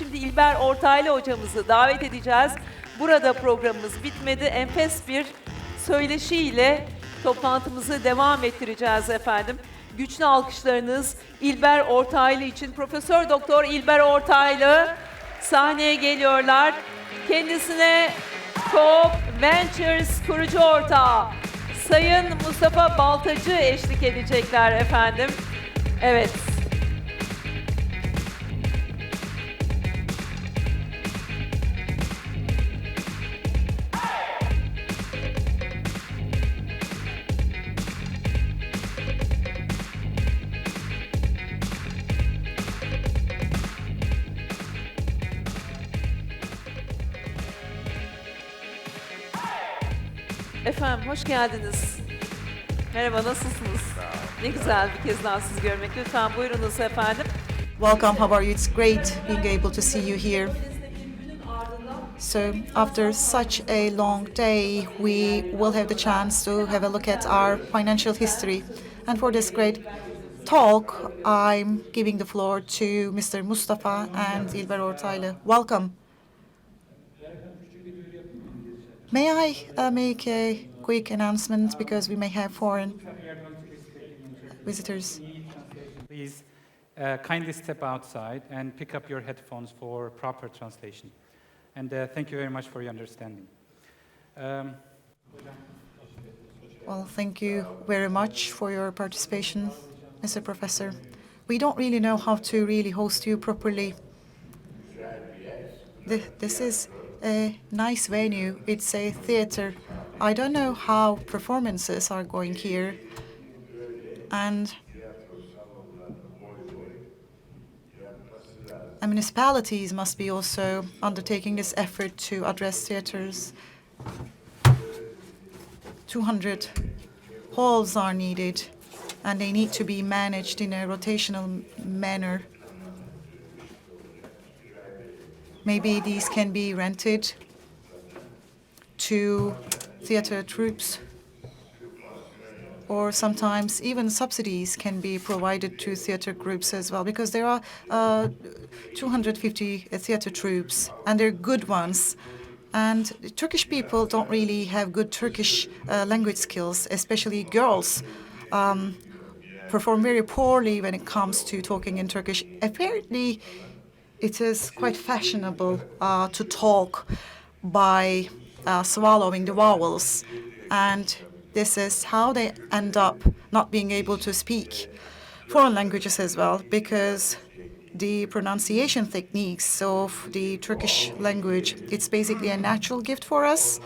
Şimdi İlber Ortaylı hocamızı davet edeceğiz. Burada programımız bitmedi. Enfes bir söyleşiyle toplantımızı devam ettireceğiz efendim. Güçlü alkışlarınız İlber Ortaylı için. Profesör Doktor İlber Ortaylı sahneye geliyorlar. Kendisine Prof Ventures kurucu ortağı Sayın Mustafa Baltacı eşlik edecekler efendim. Evet. Efendim hoş geldiniz. Merhaba, nasılsınız? Ne güzel bir kez daha sizi görmek. Lütfen buyurunuz efendim. Welcome, how are you? It's great being able to see you here. So, after such a long day, we will have the chance to have a look at our financial history. And for this great talk, I'm giving the floor to Mr. Mustafa and İlber Ortaylı. Welcome. May I make a quick announcement because we may have foreign visitors? Please kindly step outside and pick up your headphones for proper translation. And thank you very much for your understanding. Well, thank you very much for your participation, Mr. Professor. We don't really know how to really host you properly. This is a nice venue. It's a theater. I don't know how performances are going here. And municipalities must be also undertaking this effort to address theaters. 200 halls are needed, and they need to be managed in a rotational manner. Maybe these can be rented to theater troupes, or sometimes even subsidies can be provided to theater groups as well, because there are 250 theater troupes, and they're good ones. And the Turkish people don't really have good Turkish language skills, especially girls. Perform very poorly when it comes to talking in Turkish. Apparently, it is quite fashionable to talk by swallowing the vowels, and this is how they end up not being able to speak foreign languages as well, because the pronunciation techniques of the Turkish language, it's basically a natural gift for us,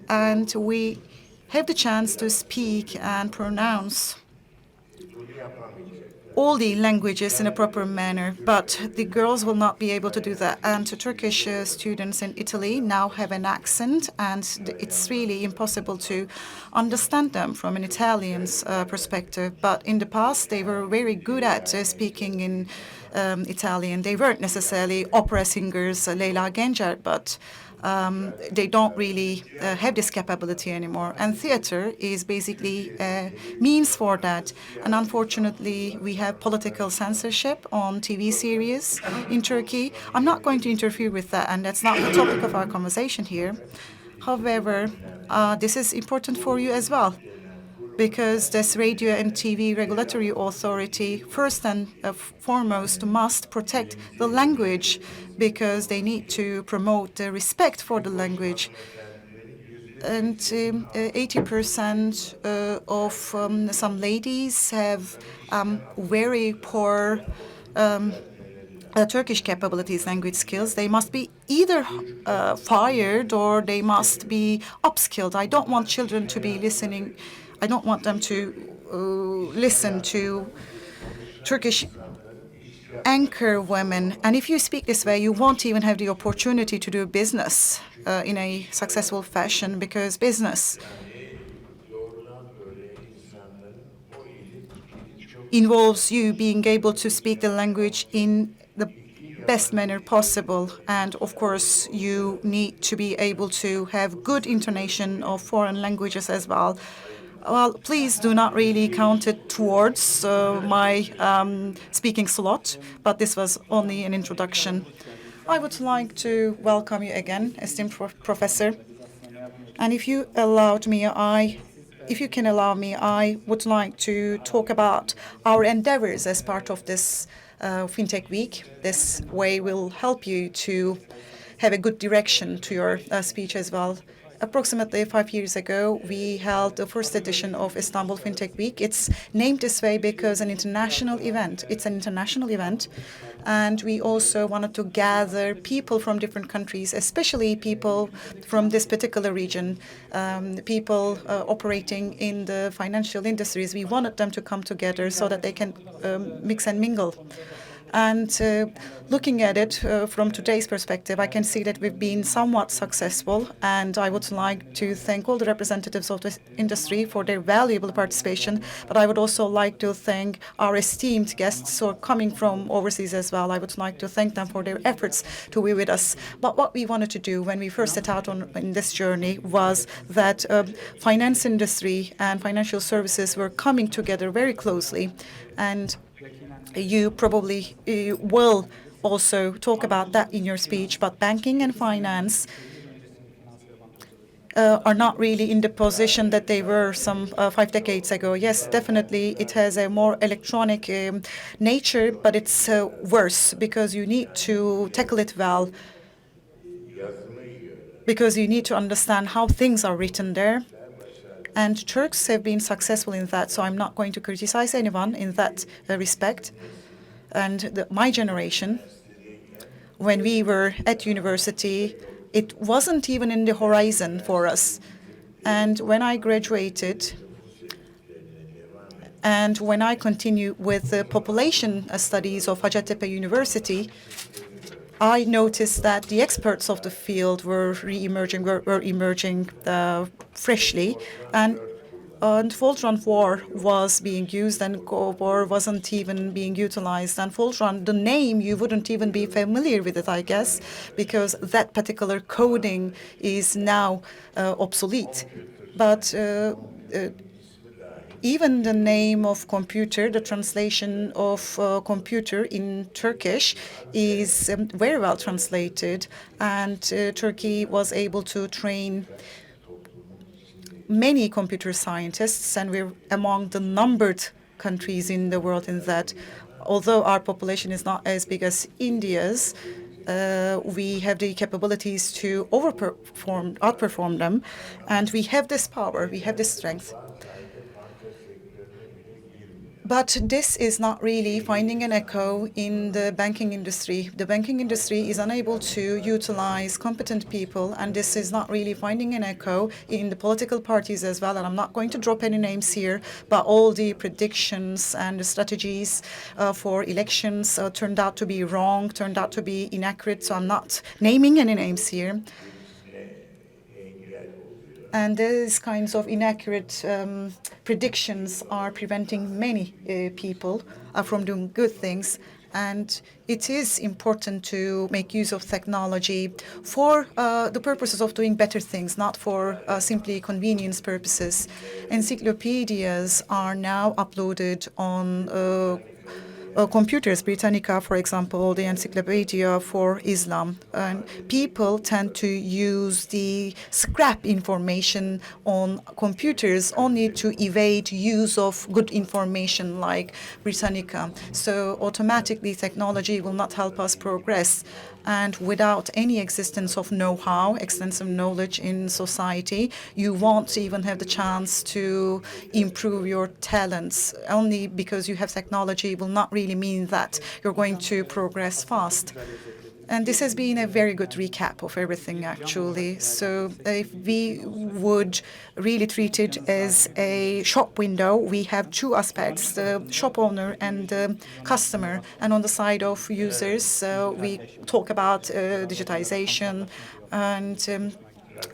and we have the chance to speak and pronounce all the languages in a proper manner, but the girls will not be able to do that. And the Turkish students in Italy now have an accent, and it's really impossible to understand them from an Italian's perspective. But in the past, they were very good at speaking in Italian. They weren't necessarily opera singers, Leyla Gencer, but they don't really have this capability anymore. And theater is basically a means for that. And unfortunately, we have political censorship on TV series in Turkey. I'm not going to interfere with that, and that's not the topic of our conversation here. However, this is important for you as well, because this Radio and TV Regulatory Authority, first and foremost, must protect the language, because they need to promote the respect for the language. And 80% of some ladies have very poor Turkish capabilities, language skills. They must be either fired or they must be upskilled. I don't want children to be listening. I don't want them to listen to Turkish anchor women. And if you speak this way, you won't even have the opportunity to do business in a successful fashion, because business involves you being able to speak the language in the best manner possible. And of course, you need to be able to have good intonation of foreign languages as well. Well, please do not really count it towards my speaking slot, but this was only an introduction. I would like to welcome you again, esteemed Professor. And if you allowed me, if you can allow me, I would like to talk about our endeavors as part of this FinTech Week. This way will help you to have a good direction to your speech as well. Approximately 5 years ago, we held the first edition of Istanbul FinTech Week. It's named this way because an international event. It's an international event. And we also wanted to gather people from different countries, especially people from this particular region, people operating in the financial industries. We wanted them to come together so that they can mix and mingle. And looking at it from today's perspective, I can see that we've been somewhat successful. And I would like to thank all the representatives of the industry for their valuable participation. But I would also like to thank our esteemed guests who are coming from overseas as well. I would like to thank them for their efforts to be with us. But what we wanted to do when we first set out in this journey was that finance industry and financial services were coming together very closely. And you probably will also talk about that in your speech, but banking and finance are not really in the position that they were some 5 decades ago. Yes, definitely it has a more electronic nature, but it's worse because you need to tackle it well, because you need to understand how things are written there. And Turks have been successful in that, so I'm not going to criticize anyone in that respect. And my generation, when we were at university, it wasn't even in the horizon for us. And when I graduated, and when I continue with the population studies of Hacettepe University, I noticed that the experts of the field were emerging freshly, and Voltron 4 was being used, and COBOR wasn't even being utilized. And Voltron, the name, you wouldn't even be familiar with it, I guess, because that particular coding is now obsolete. But even the name of computer, the translation of computer in Turkish is very well translated, and Turkey was able to train many computer scientists, and we're among the numbered countries in the world in that. Although our population is not as big as India's, we have the capabilities to outperform them, and we have this power, we have this strength. But this is not really finding an echo in the banking industry. The banking industry is unable to utilize competent people, and this is not really finding an echo in the political parties as well. And I'm not going to drop any names here, but all the predictions and the strategies for elections turned out to be wrong, turned out to be inaccurate. So I'm not naming any names here. And these kinds of inaccurate predictions are preventing many people from doing good things. And it is important to make use of technology for the purposes of doing better things, not for simply convenience purposes. Encyclopedias are now uploaded on computers. Britannica, for example, the Encyclopedia for Islam. And people tend to use the scrap information on computers only to evade use of good information like Britannica. So automatically technology will not help us progress. And without any existence of know-how, extensive knowledge in society, you won't even have the chance to improve your talents. Only because you have technology will not really mean that you're going to progress fast. And this has been a very good recap of everything, actually. So if we would really treat it as a shop window, we have two aspects, the shop owner and the customer. And on the side of users, we talk about digitization and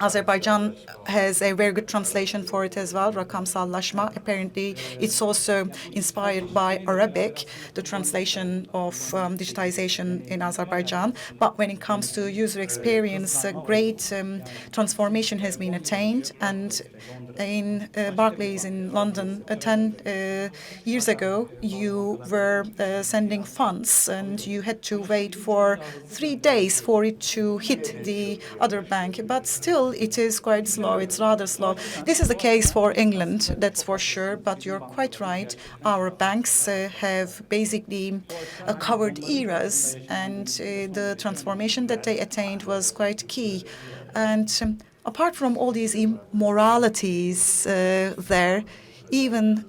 Azerbaijan has a very good translation for it as well, rakamsallaşma. Apparently, it's also inspired by Arabic, the translation of digitization in Azerbaijan. But when it comes to user experience, a great transformation has been attained. And in Barclays in London, 10 years ago, you were sending funds and you had to wait for 3 days for it to hit the other bank. But still, it is quite slow. It's rather slow. This is the case for England, that's for sure. But you're quite right. Our banks have basically covered eras, and the transformation that they attained was quite key. And apart from all these immoralities there, even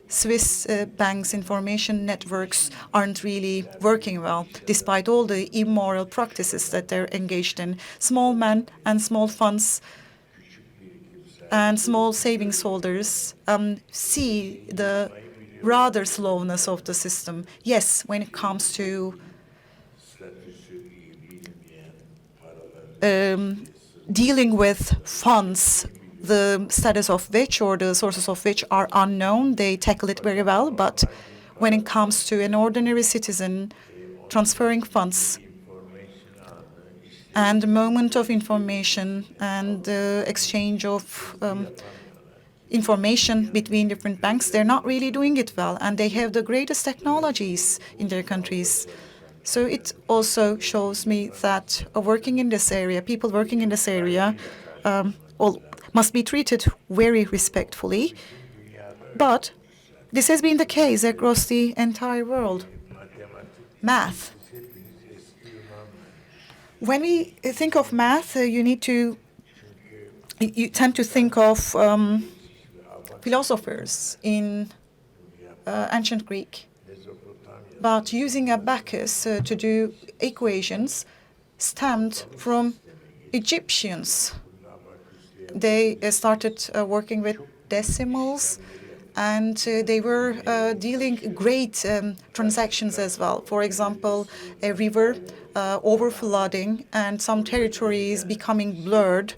Swiss banks' information networks aren't really working well, despite all the immoral practices that they're engaged in. Small men and small funds and small savings holders see the rather slowness of the system. Yes, when it comes to dealing with funds, the status of which or the sources of which are unknown, they tackle it very well. But when it comes to an ordinary citizen transferring funds and the moment of information and the exchange of information between different banks, they're not really doing it well. And they have the greatest technologies in their countries. So it also shows me that working in this area, people working in this area, must be treated very respectfully. But this has been the case across the entire world. Math. When we think of math, you tend to think of philosophers in ancient Greek. But using abacus to do equations stemmed from Egyptians. They started working with decimals, and they were dealing great transactions as well. For example, a river overflooding and some territories becoming blurred.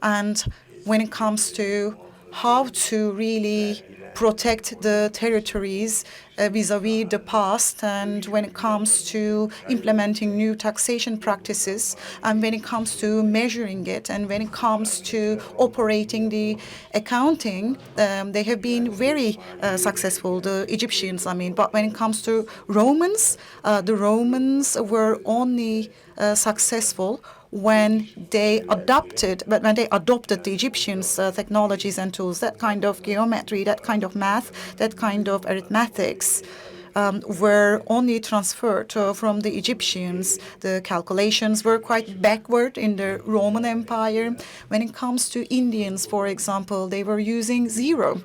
And when it comes to how to really protect the territories vis-à-vis the past, and when it comes to implementing new taxation practices, and when it comes to measuring it, and when it comes to operating the accounting, they have been very successful, the Egyptians, I mean. But when it comes to Romans, the Romans were only successful when they adopted the Egyptians' technologies and tools. That kind of geometry, that kind of math, that kind of arithmetics were only transferred from the Egyptians. The calculations were quite backward in the Roman Empire. When it comes to Indians, for example, they were using zero.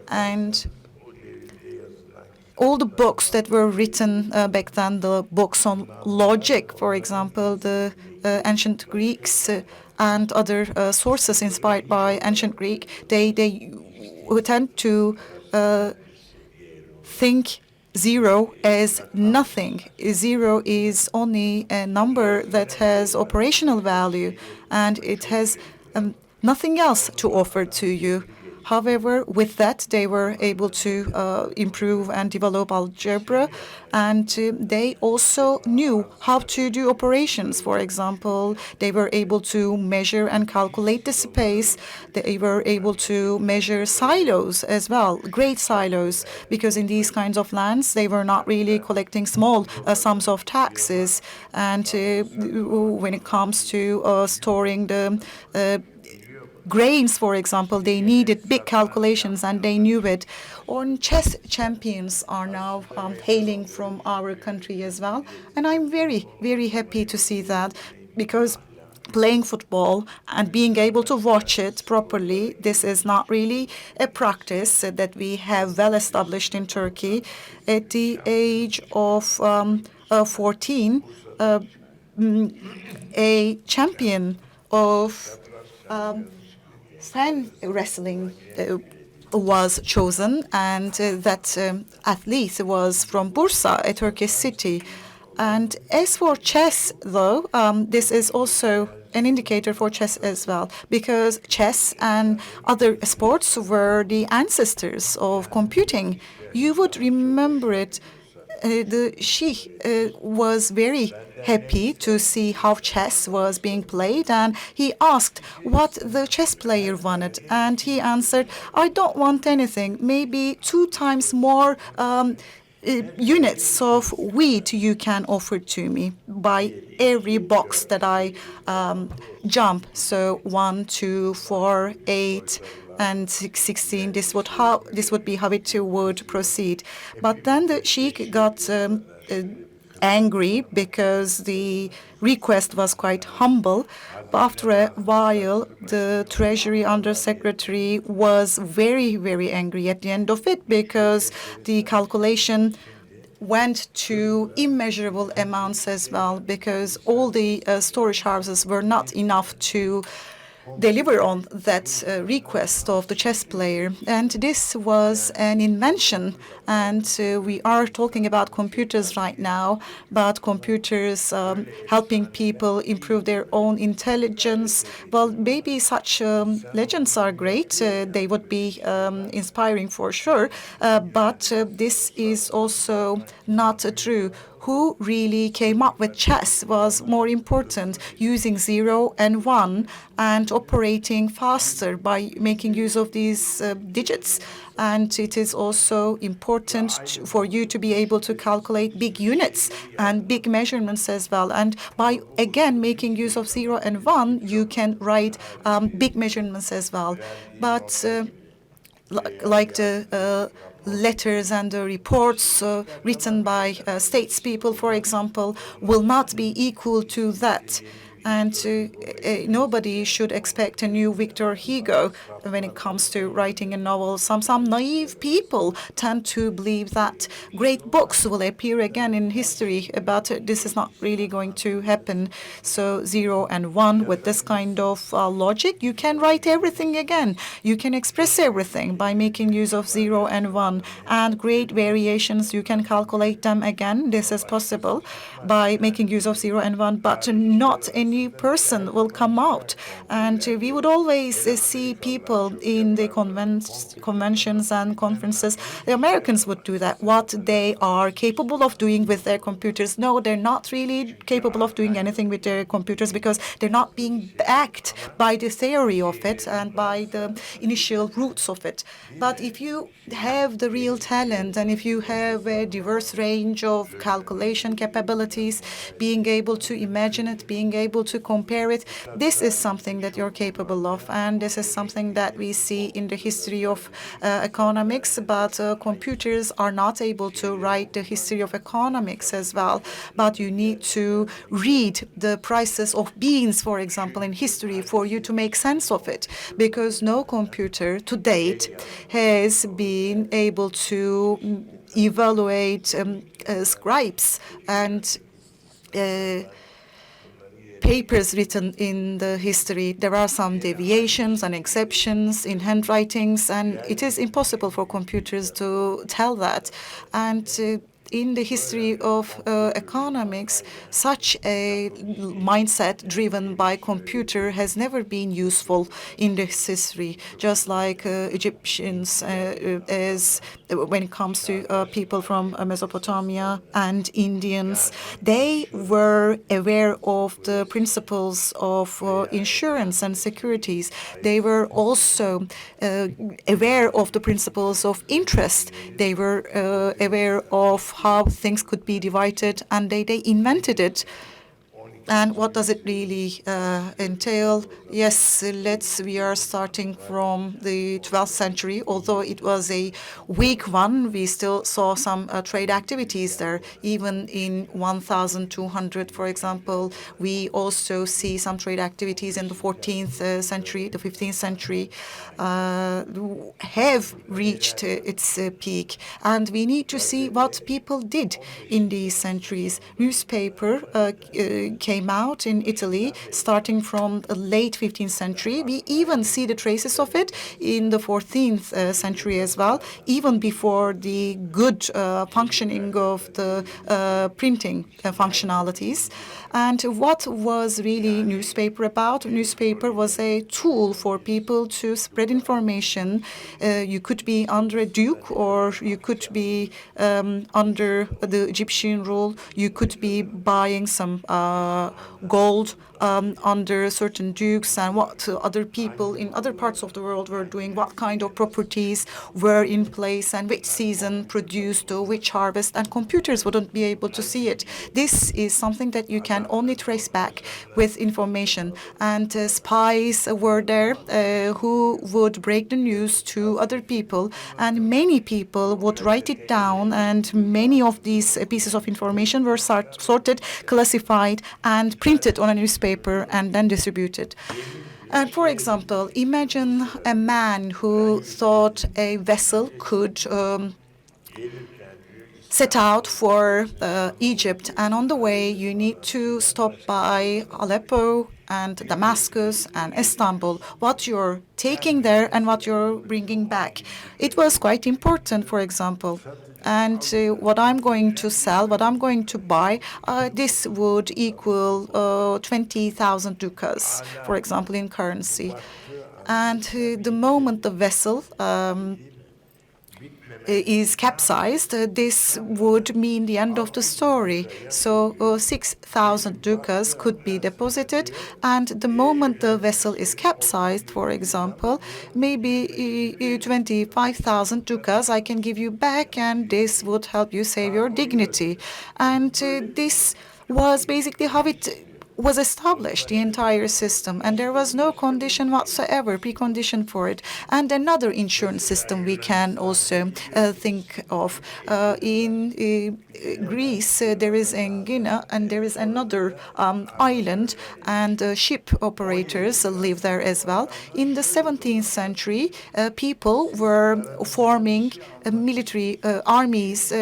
And all the books that were written back then, the books on logic, for example, the ancient Greeks and other sources inspired by ancient Greek, they tend to think zero as nothing. Zero is only a number that has operational value, and it has nothing else to offer to you. However, with that, they were able to improve and develop algebra, and they also knew how to do operations. For example, they were able to measure and calculate the space. They were able to measure silos as well, great silos, because in these kinds of lands, they were not really collecting small sums of taxes. And when it comes to storing the grains, for example, they needed big calculations, and they knew it. Or chess champions are now hailing from our country as well. And I'm very, very happy to see that, because playing football and being able to watch it properly, this is not really a practice that we have well established in Turkey. At the age of 14, a champion of fan wrestling was chosen, and that athlete was from Bursa, a Turkish city. And as for chess, though, this is also an indicator for chess as well, because chess and other sports were the ancestors of computing. You would remember it. The Sheikh was very happy to see how chess was being played, and he asked what the chess player wanted, and he answered, "I don't want anything, maybe 2 times more units of wheat you can offer to me by every box that I jump." So 1, 2, 4, 8, and 16. This would be how it would proceed. But then the sheikh got angry because the request was quite humble. But after a while, the Treasury Undersecretary was very, very angry at the end of it, because the calculation went to immeasurable amounts as well, because all the storage houses were not enough to deliver on that request of the chess player. And this was an invention. And we are talking about computers right now, but computers helping people improve their own intelligence. Well, maybe such legends are great. They would be inspiring for sure. But this is also not true. Who really came up with chess was more important, using 0 and 1 and operating faster by making use of these digits. And it is also important for you to be able to calculate big units and big measurements as well. And by, again, making use of 0 and 1, you can write big measurements as well. But like the letters and the reports written by statespeople, for example, will not be equal to that. And nobody should expect a new Victor Hugo when it comes to writing a novel. Some naive people tend to believe that great books will appear again in history, but this is not really going to happen. So 0 and 1, with this kind of logic, you can write everything again. You can express everything by making use of 0 and 1. And great variations, you can calculate them again. This is possible by making use of 0 and 1, but not any person will come out. And we would always see people in the conventions and conferences. The Americans would do that, what they are capable of doing with their computers. No, they're not really capable of doing anything with their computers, because they're not being backed by the theory of it and by the initial roots of it. But if you have the real talent, and if you have a diverse range of calculation capabilities, being able to imagine it, being able to compare it, this is something that you're capable of. And this is something that we see in the history of economics. But computers are not able to write the history of economics as well. But you need to read the prices of beans, for example, in history for you to make sense of it. Because no computer to date has been able to evaluate scribes and papers written in the history. There are some deviations and exceptions in handwritings, and it is impossible for computers to tell that. And in the history of economics, such a mindset driven by computer has never been useful in this history. Just like Egyptians, as when it comes to people from Mesopotamia and Indians, they were aware of the principles of insurance and securities. They were also aware of the principles of interest. They were aware of how things could be divided, and they invented it. And what does it really entail? Yes, we are starting from the 12th century. Although it was a weak one, we still saw some trade activities there. Even in 1200, for example, we also see some trade activities in the 14th century, the 15th century, have reached its peak. And we need to see what people did in these centuries. Newspaper came came out in Italy starting from the late 15th century. We even see the traces of it in the 14th century as well, even before the good functioning of the printing functionalities. And what was really newspaper about? Newspaper was a tool for people to spread information. You could be under a duke, or you could be under the Egyptian rule. You could be buying some gold under certain dukes, and what other people in other parts of the world were doing, what kind of properties were in place, and which season produced which harvest, and computers wouldn't be able to see it. This is something that you can only trace back with information. And spies were there who would break the news to other people, and many people would write it down, and many of these pieces of information were sorted, classified, and printed on a newspaper and then distributed. And for example, imagine a man who thought a vessel could set out for Egypt, and on the way you need to stop by Aleppo and Damascus and Istanbul, what you're taking there and what you're bringing back. It was quite important, for example. And what I'm going to sell, what I'm going to buy, this would equal 20,000 ducats, for example, in currency. And the moment the vessel is capsized, this would mean the end of the story. So 6,000 ducats could be deposited, and the moment the vessel is capsized, for example, maybe 25,000 ducats I can give you back, and this would help you save your dignity. And this was basically how it was established, the entire system, and there was no condition whatsoever, precondition for it. And another insurance system we can also think of. In Greece, there is ENG, and there is another island, and ship operators live there as well. In the 17th century, people were forming military armies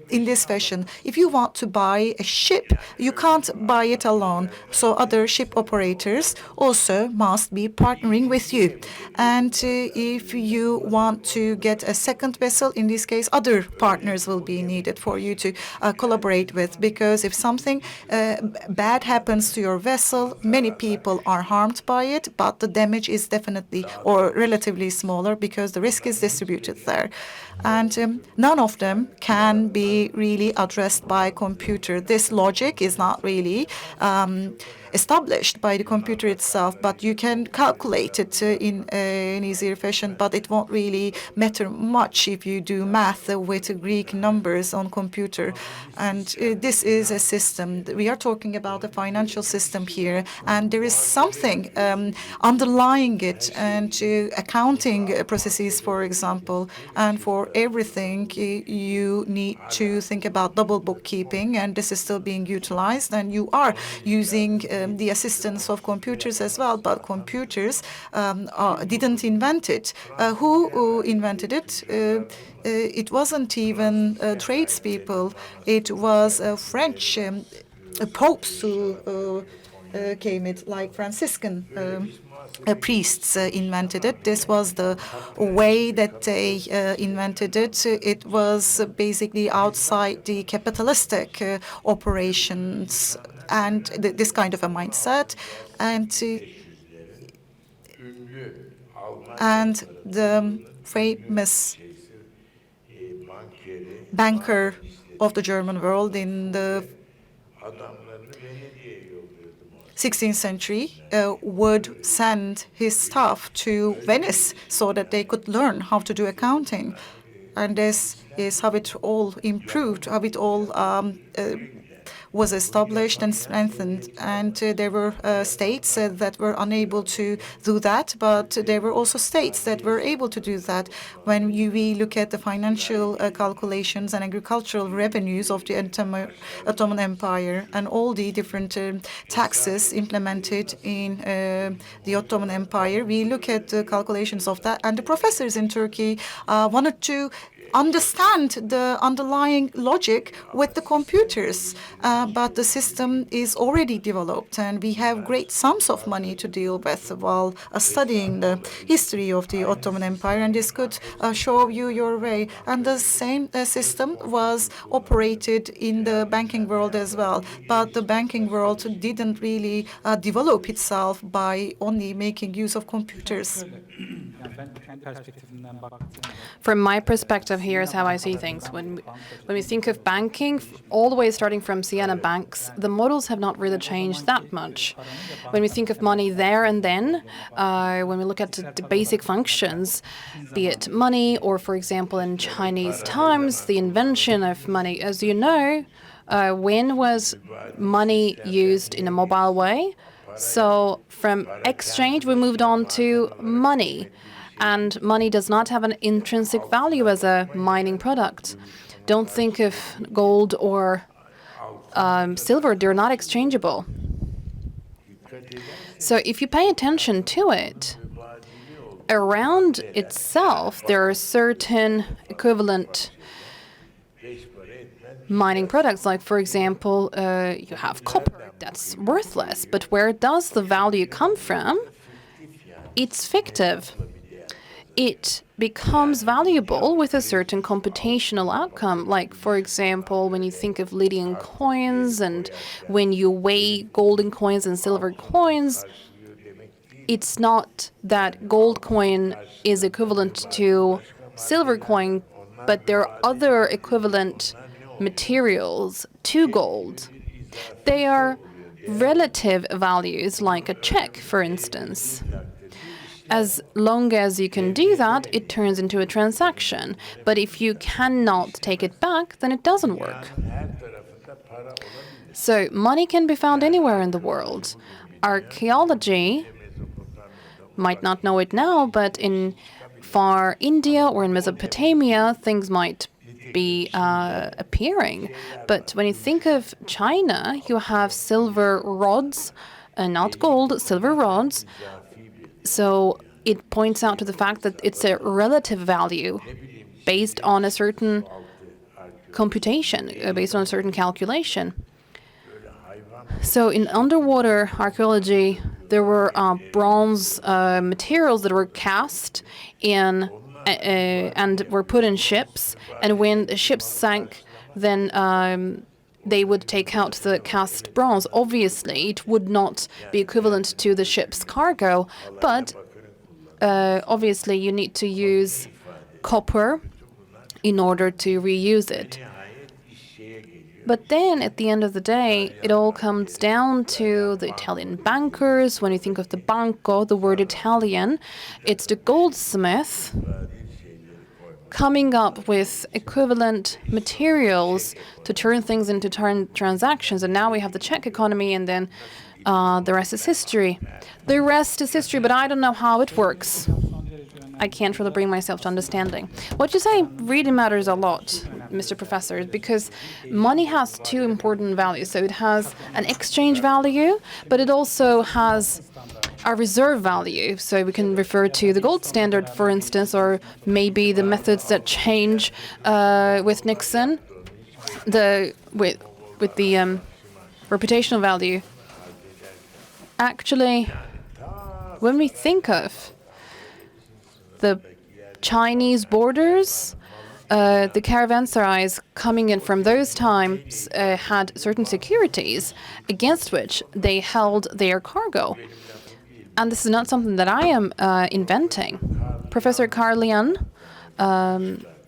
in this fashion. If you want to buy a ship, you can't buy it alone. So other ship operators also must be partnering with you. And if you want to get a second vessel, in this case, other partners will be needed for you to collaborate with. Because if something bad happens to your vessel, many people are harmed by it, but the damage is definitely or relatively smaller because the risk is distributed there. And none of them can be really addressed by computer. This logic is not really established by the computer itself, but you can calculate it in an easier fashion, but it won't really matter much if you do math with Greek numbers on computer. And this is a system. We are talking about a financial system here, and there is something underlying it, and accounting processes, for example, and for everything you need to think about double bookkeeping, and this is still being utilized, and you are using the assistance of computers as well, but computers didn't invent it. Who invented it? It wasn't even tradespeople. It was French popes who came it, like Franciscan priests invented it. This was the way that they invented it. It was basically outside the capitalistic operations and this kind of a mindset. And the famous banker of the German world in the 16th century would send his staff to Venice so that they could learn how to do accounting. And this is how it all improved, how it all was established and strengthened. And there were states that were unable to do that, but there were also states that were able to do that. When we look at the financial calculations and agricultural revenues of the Ottoman Empire and all the different taxes implemented in the Ottoman Empire, we look at the calculations of that. And the professors in Turkey wanted to understand the underlying logic with the computers. But the system is already developed, and we have great sums of money to deal with while studying the history of the Ottoman Empire, and this could show you your way. And the same system was operated in the banking world as well. But the banking world didn't really develop itself by only making use of computers. From my perspective, here's how I see things. When we think of banking, all the way starting from Siena banks, the models have not really changed that much. When we think of money there and then, when we look at the basic functions, be it money or, for example, in Chinese times, the invention of money, as you know, when was money used in a mobile way? So from exchange, we moved on to money. And money does not have an intrinsic value as a mining product. Don't think of gold or silver. They're not exchangeable. So if you pay attention to it, around itself, there are certain equivalent mining products. Like, for example, you have copper. That's worthless. But where does the value come from? It's fictive. It becomes valuable with a certain computational outcome. Like, for example, when you think of Lydian coins and when you weigh golden coins and silver coins, it's not that gold coin is equivalent to silver coin, but there are other equivalent materials to gold. They are relative values, like a check, for instance. As long as you can do that, it turns into a transaction. But if you cannot take it back, then it doesn't work. So money can be found anywhere in the world. Archaeology might not know it now, but in far India or in Mesopotamia, things might be appearing. But when you think of China, you have silver rods, not gold, silver rods. So it points out to the fact that it's a relative value based on a certain computation, based on a certain calculation. So in underwater archaeology, there were bronze materials that were cast in and were put in ships. And when the ships sank, then they would take out the cast bronze. Obviously, it would not be equivalent to the ship's cargo, but obviously you need to use copper in order to reuse it. But then, at the end of the day, it all comes down to the Italian bankers. When you think of the banco, the word Italian, it's the goldsmith coming up with equivalent materials to turn things into transactions. And now we have the Czech economy, and then the rest is history. The rest is history, but I don't know how it works. I can't really bring myself to understanding. What you say really matters a lot, Mr. Professor, because money has two important values. So it has an exchange value, but it also has a reserve value. So we can refer to the gold standard, for instance, or maybe the methods that change with Nixon, with the reputational value. Actually, when we think of the Chinese borders, the caravanserais coming in from those times had certain securities against which they held their cargo. And this is not something that I am inventing. Professor Karlian,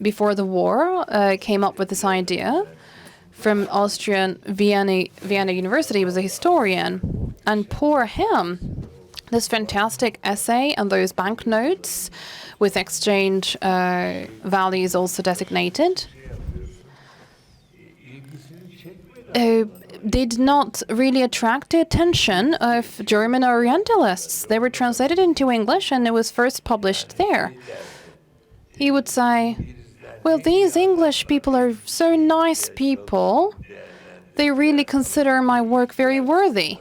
before the war, came up with this idea from Austrian Vienna University. He was a historian. And poor him, this fantastic essay on those banknotes with exchange values also designated, did not really attract the attention of German Orientalists. They were translated into English and it was first published there. He would say, well, these English people are so nice people. They really consider my work very worthy.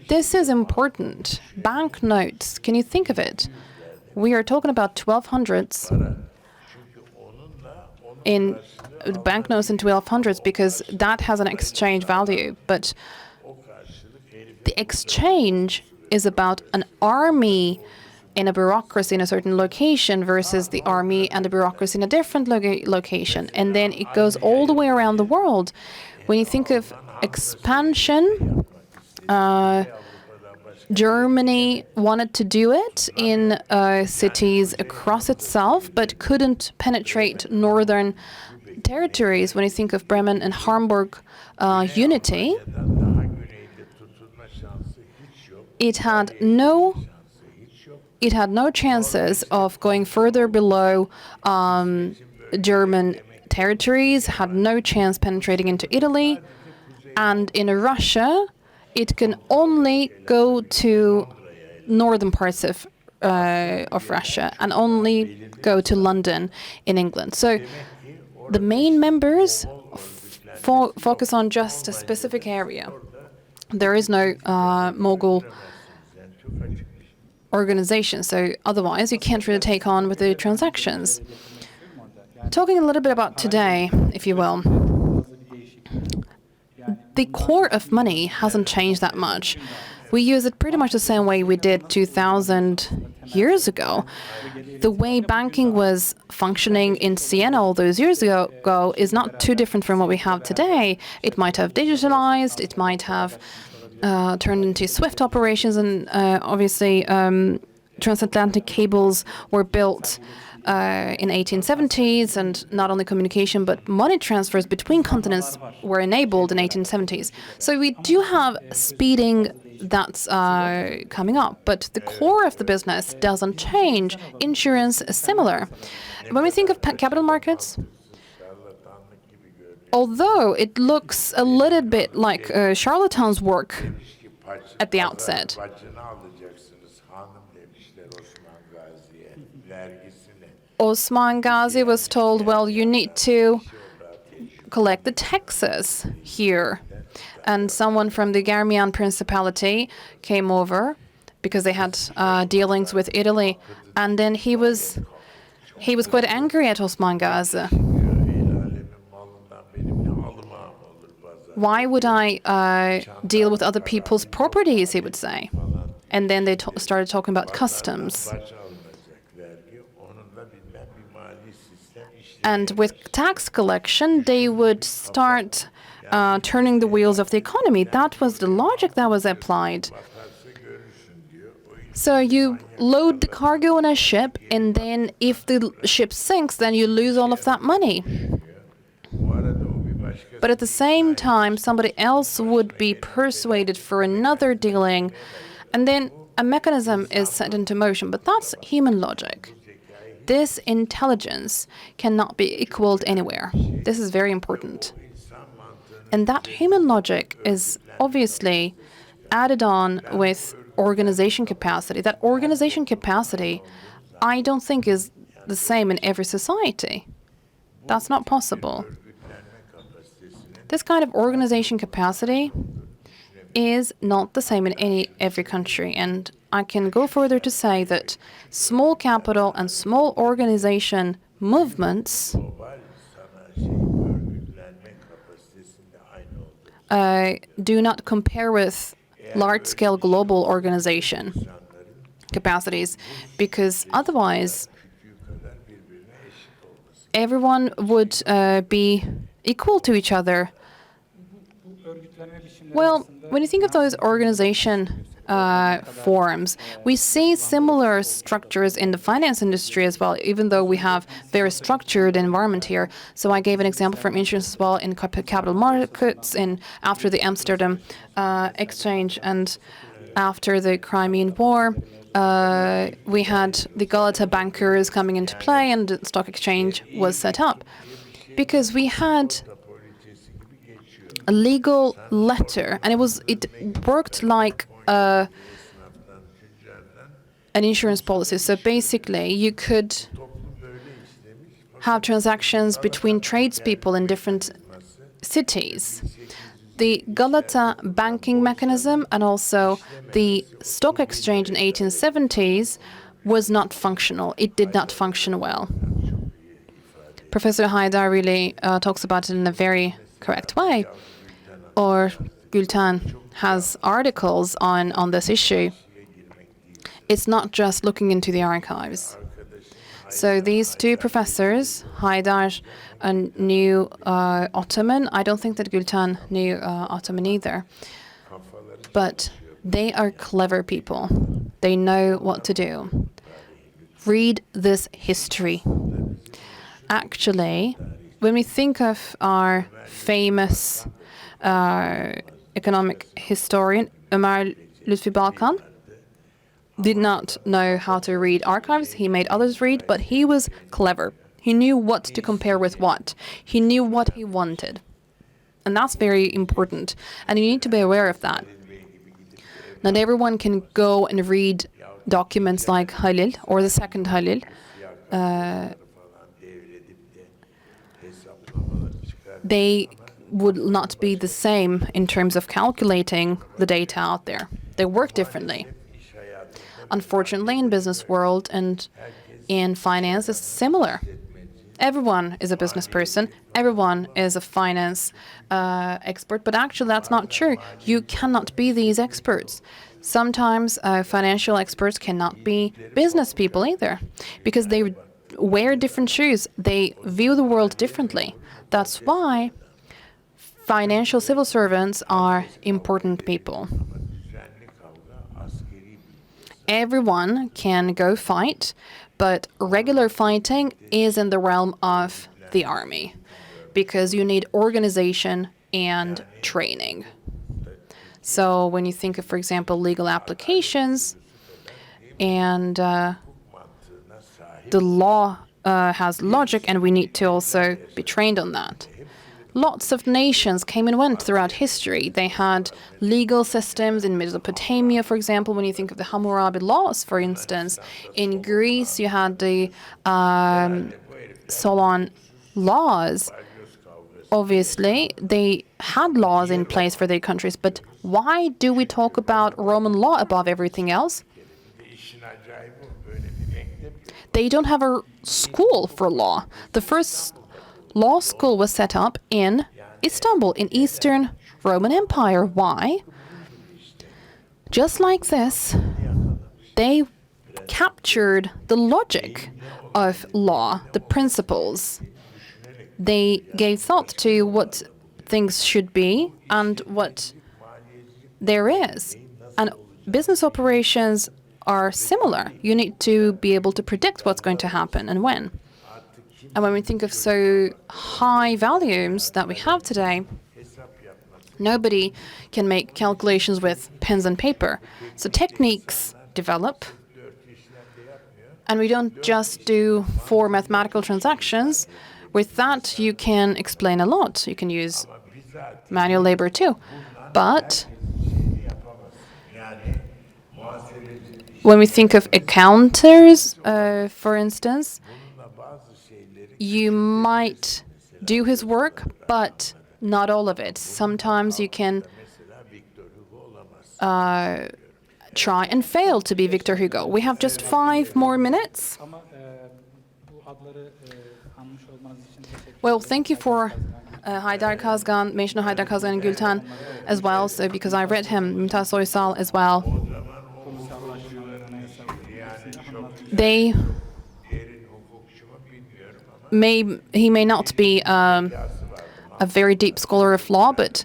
This is important. Banknotes, can you think of it? We are talking about 1200s. in banknotes in 1200s because that has an exchange value. But the exchange is about an army in a bureaucracy in a certain location versus the army and the bureaucracy in a different location. And then it goes all the way around the world. When you think of expansion, Germany wanted to do it in cities across itself, but couldn't penetrate northern territories. When you think of Bremen and Hamburg unity, it had no chances of going further below German territories, had no chance penetrating into Italy, and in Russia, it can only go to northern parts of Russia and only go to London in England. So the main members focus on just a specific area. There is no mogul organization, so otherwise you can't really take on with the transactions. Talking a little bit about today, if you will. The core of money hasn't changed that much. We use it pretty much the same way we did 2,000 years ago. The way banking was functioning in Siena all those years ago is not too different from what we have today. It might have digitalized, it might have turned into SWIFT operations, and obviously transatlantic cables were built in 1870s, and not only communication but money transfers between continents were enabled in 1870s. So we do have speeding that's coming up, but the core of the business doesn't change. Insurance is similar. When we think of capital markets, although it looks a little bit like charlatans' work at the outset, Osman Ghazi was told, well, you need to collect the taxes here. And someone from the Garmian Principality came over because they had dealings with Italy. And then he was quite angry at Osman Ghazi. Why would I deal with other people's properties, he would say. And then they started talking about customs. And with tax collection, they would start turning the wheels of the economy. That was the logic that was applied. So you load the cargo on a ship, and then if the ship sinks, then you lose all of that money. But at the same time, somebody else would be persuaded for another dealing, and then a mechanism is set into motion. But that's human logic. This intelligence cannot be equaled anywhere. This is very important. And that human logic is obviously added on with organization capacity. That organization capacity, I don't think, is the same in every society. That's not possible. This kind of organization capacity is not the same in every country. And I can go further to say that small capital and small organization movements do not compare with large-scale global organization capacities, because otherwise everyone would be equal to each other. Well, when you think of those organization forms, we see similar structures in the finance industry as well, even though we have very structured environment here. So I gave an example from insurance as well in capital markets after the Amsterdam exchange and after the Crimean War. We had the Galata bankers coming into play, and the stock exchange was set up because we had a legal letter, and it worked like an insurance policy. So basically, you could have transactions between tradespeople in different cities. The Galata banking mechanism and also the stock exchange in 1870s was not functional. It did not function well. Professor Haydar really talks about it in a very correct way. Or Gülten has articles on this issue. It's not just looking into the archives. So these two professors, Haydar knew Ottoman. I don't think that Gülten knew Ottoman either. But they are clever people. They know what to do. Read this history. Actually, when we think of our famous economic historian, Ömer Lütfi Balkan, did not know how to read archives. He made others read, but he was clever. He knew what to compare with what. He knew what he wanted. And that's very important. And you need to be aware of that. Not everyone can go and read documents like Halil or the second Halil. They would not be the same in terms of calculating the data out there. They work differently. Unfortunately, in business world and in finance, it's similar. Everyone is a business person. Everyone is a finance expert. But actually, that's not true. You cannot be these experts. Sometimes financial experts cannot be business people either, because they wear different shoes. They view the world differently. That's why financial civil servants are important people. Everyone can go fight, but regular fighting is in the realm of the army, because you need organization and training. So when you think of, for example, legal applications, and the law has logic, and we need to also be trained on that. Lots of nations came and went throughout history. They had legal systems in Mesopotamia, for example, when you think of the Hammurabi laws, for instance. In Greece, you had the Solon laws. Obviously, they had laws in place for their countries, but why do we talk about Roman law above everything else? They don't have a school for law. The first law school was set up in Istanbul, in Eastern Roman Empire. Why? Just like this, they captured the logic of law, the principles. They gave thought to what things should be and what there is. And business operations are similar. You need to be able to predict what's going to happen and when. And when we think of so high volumes that we have today, nobody can make calculations with pens and paper. So techniques develop, and we don't just do 4 mathematical transactions. With that, you can explain a lot. You can use manual labor too. But when we think of accountants, for instance, you might do his work, but not all of it. Sometimes you can try and fail to be Victor Hugo. We have just 5 more minutes. Well, thank you for Haydar Kazgan, mention of Haydar Kazgan and Gülten as well, so because I read him, Mümtaz Soysal as well. He may not be a very deep scholar of law, but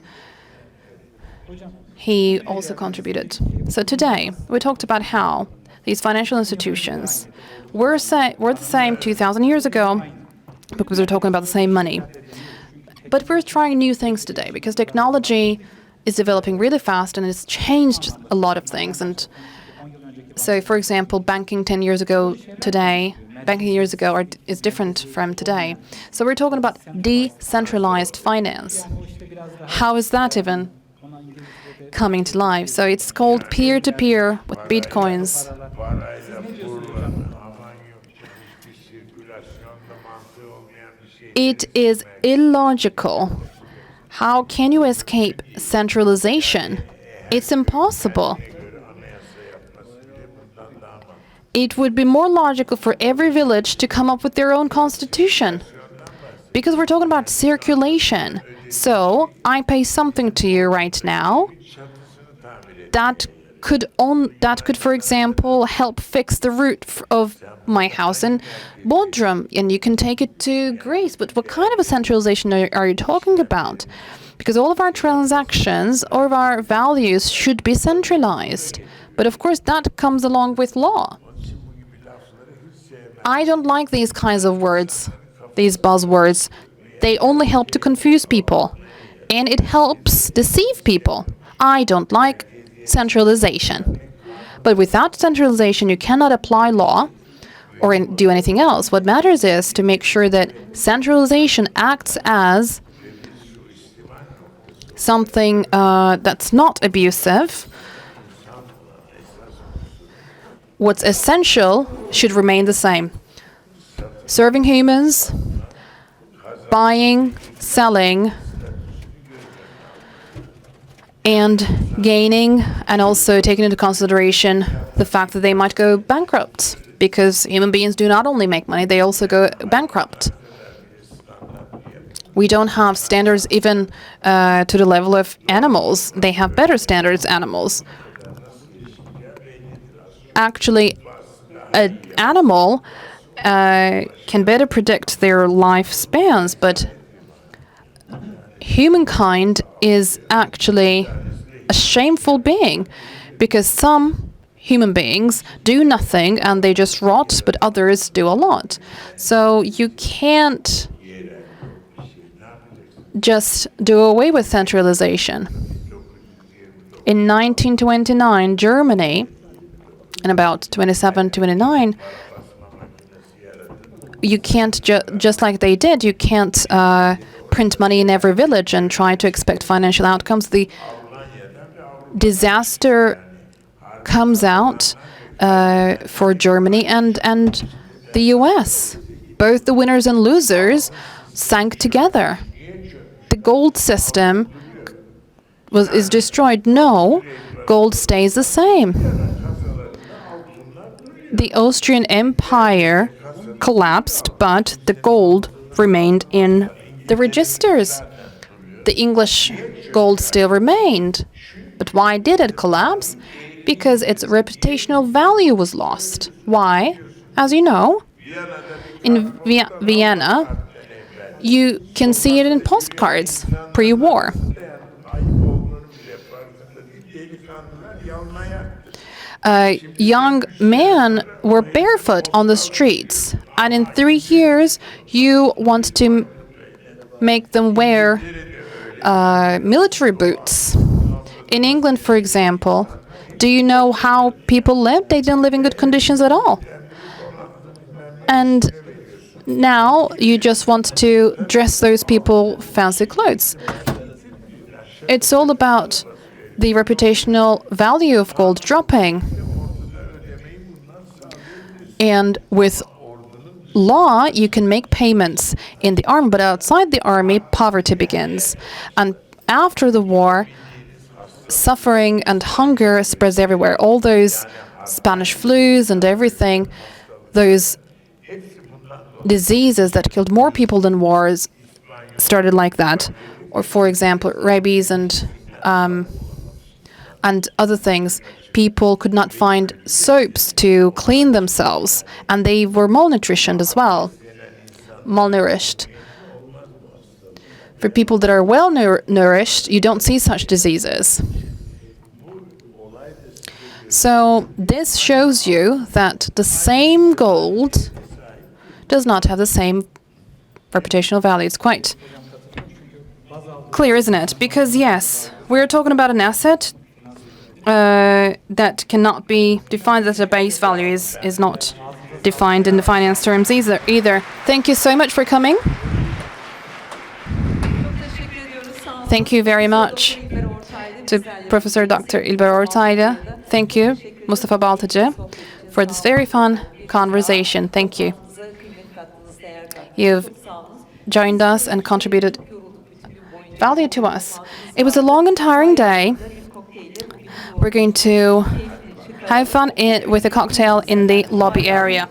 he also contributed. So today, we talked about how these financial institutions were the same 2,000 years ago, because we're talking about the same money. But we're trying new things today, because technology is developing really fast, and it's changed a lot of things. And so, for example, banking 10 years ago is different from today. So we're talking about decentralized finance. How is that even coming to life? So it's called peer-to-peer with bitcoins. It is illogical. How can you escape centralization? It's impossible. Tamam. 「 It would be more logical for every village to come up with their own constitution. 」 But every village has its own constitution. 「 It would be more logical for every village to come up with their own constitution. 」 It would be more logical for every village to come up with their own constitution. 「 It would be more logical for every village to come up with their own constitution. because we're talking about circulation. So I pay something to you right now that could, for example, help fix the roof of my house in Bodrum, and you can take it to Greece. But what kind of a centralization are you talking about? Because all of our transactions, all of our values should be centralized. But of course, that comes along with law. I don't like these kinds of words, these buzzwords. They only help to confuse people, and it helps deceive people. I don't like centralization. But without centralization, you cannot apply law or do anything else. What matters is to make sure that centralization acts as something that's not abusive. What's essential should remain the same. Serving humans, buying, selling, and gaining, and also taking into consideration the fact that they might go bankrupt, because human beings do not only make money, they also go bankrupt. We don't have standards even to the level of animals. They have better standards, animals. Actually, an animal can better predict their lifespans, but humankind is actually a shameful being, because some human beings do nothing and they just rot, but others do a lot. So you can't just do away with centralization. In 1929, Germany, in about 27, 29, you can't, just like they did, you can't print money in every village and try to expect financial outcomes. The disaster comes out for Germany and the US. Both the winners and losers sank together. The gold system is destroyed. No, gold stays the same. The Austrian Empire collapsed, but the gold remained in the registers. The English gold still remained. But why did it collapse? Because its reputational value was lost. Why? As you know, in Vienna, you can see it in postcards pre-war. Young men were barefoot on the streets, and in 3 years you want to make them wear military boots. In England, for example, do you know how people lived? They didn't live in good conditions at all. And now you just want to dress those people fancy clothes. It's all about the reputational value of gold dropping. And with law, you can make payments in the army, but outside the army, poverty begins. And after the war, suffering and hunger spreads everywhere. All those Spanish flus and everything, those diseases that killed more people than wars started like that. Or, for example, rabies and other things. People could not find soaps to clean themselves, and they were malnutritioned as well, malnourished. For people that are well nourished, you don't see such diseases. So this shows you that the same gold does not have the same reputational value. It's quite clear, isn't it? Because yes, we're talking about an asset that cannot be defined, that a base value is not defined in the finance terms either. Thank you so much for coming. Thank you very much to Professor Dr. İlber Ortaylı. Thank you, Mustafa Baltacı, for this very fun conversation. Thank you. You've joined us and contributed value to us. It was a long and tiring day. We're going to have fun with a cocktail in the lobby area.